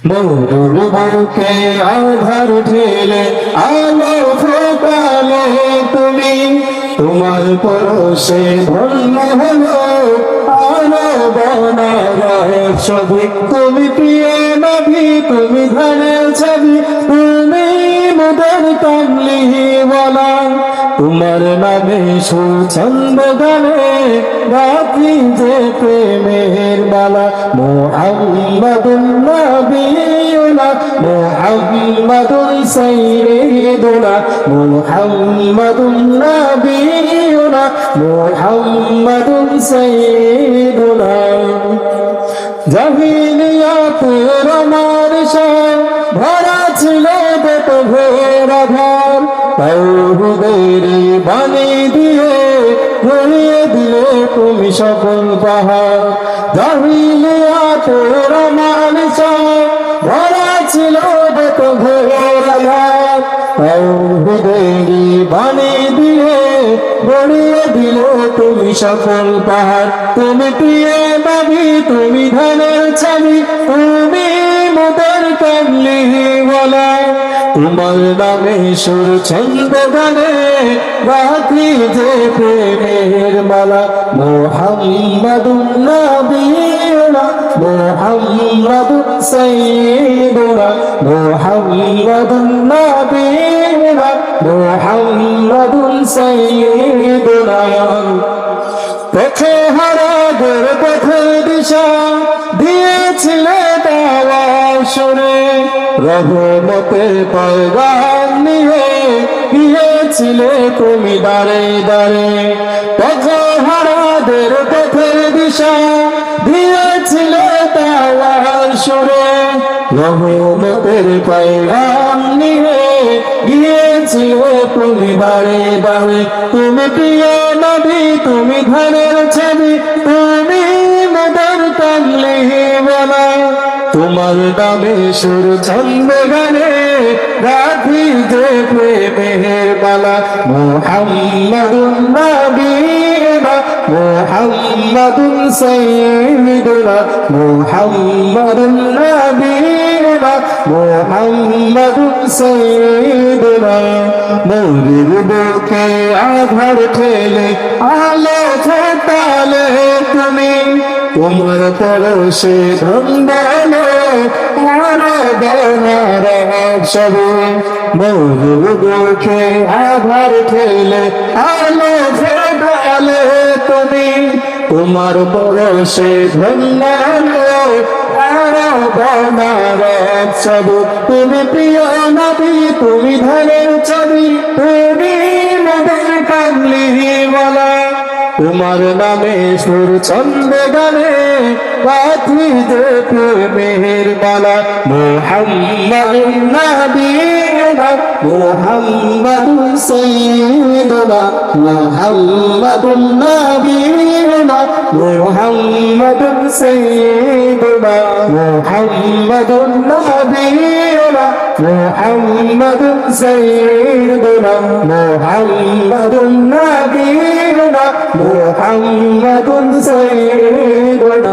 মরুর বুকে আধার ঢেলে আলো ফোটালে তুমি, তোমার পরশে ধন্য হলো আলো বনার ছবি। তুমি প্রিয় নবী, তুমি ধানের ছবি, তুমি মোদের কামলি বলা। তোমার নামে সুর ছন্দ গানে গাথি যে প্রেমের মালা। মুহাম্মাদুন নবিয়ুনা মুহাম্মাদুন সাইয়্যিদুনা মুহাম্মাদুন নবিয়ুনা মুহাম্মাদুন সাইয়্যিদুনা। জাহিলিয়াতের আমার সব ভরা ছিল বেত ভরা ঘর, তাওহীদের বাণী দিয়ে ভরিয়ে দিলে তুমি সকল পাহাড়। জাহিলিয়াতের আমার সব ভরা ছিল বেত ভরা ঘর, তাওহীদের বাণী দিয়ে ভরিয়ে দিলে তুমি সকল পাহাড়। তুমি প্রিয় নবী, তুমি ধানের ছবি, তুমি মোদের কামলি ওয়ালা। তোমার নামে সুর ছন্দ গানে গাথি যে প্রেমের মালা। মুহাম্মাদুন নবিয়ুনা মুহাম্মাদুন সাইয়্যিদুনা মুহাম্মাদুন নবিয়ুনা মুহাম্মাদুন সাইয়্যিদুনা। পথে হারাদের পথের দিশা দিয়েছিলে দেওয়া সুরে, রহমতের পয়গাম নিয়ে গিয়েছিলে তুমি দাঁড়ে দাঁড়ে। পথে হারাদের পথের দিশা দিয়েছিলে দেওয়া সুরে, রহমতের পয়গাম নিয়ে গিয়েছিলে তুমি দাঁড়ে দাঁড়ে। তুমি প্রিয় নবী, তুমি ধানের ছবি, তুমি মোদের কামলি ওয়ালা। তোমার নামে সুর ছন্দ গানে গাথি যে প্রেমের মালা। মুহাম্মাদুন নবিয়ুনা মুহাম্মাদুন সাইয়্যিদুনা মুহাম্মাদুন নবিয়ুনা মুহাম্মাদুন সাইয়্যিদুনা। মরুর বুকে আধার ঠেলে আলো ফোটালে তুমি, তোমার পরশে ধন্যলো আলো বনার ছবি। মরুর বুকে আধার ঠেলে আলো ফোটালে তুমি, তোমার পরশে ধন্যলো আলো বনার ছবি। তুমি প্রিয় নবী, তুমি ধানের ছবি, তুমি মোদের কামলি ওয়ালা। তোমার নামে সুর ছন্দ গানে গাথি যে প্রেমের মালা। মুহাম্মাদুন নবিয়ুনা মুহাম্মাদুন সাইয়্যিদুনা মুহাম্মাদুন নবিয়ুনা মুহাম্মাদুন সাইয়্যিদুনা মুহাম্মাদুন নবিয়ুনা মুহাম্মাদুন সাইয়্যিদুনা মুহাম্মাদুন নবিয়ুনা মুহাম্মাদুন সাইয়্যিদুনা।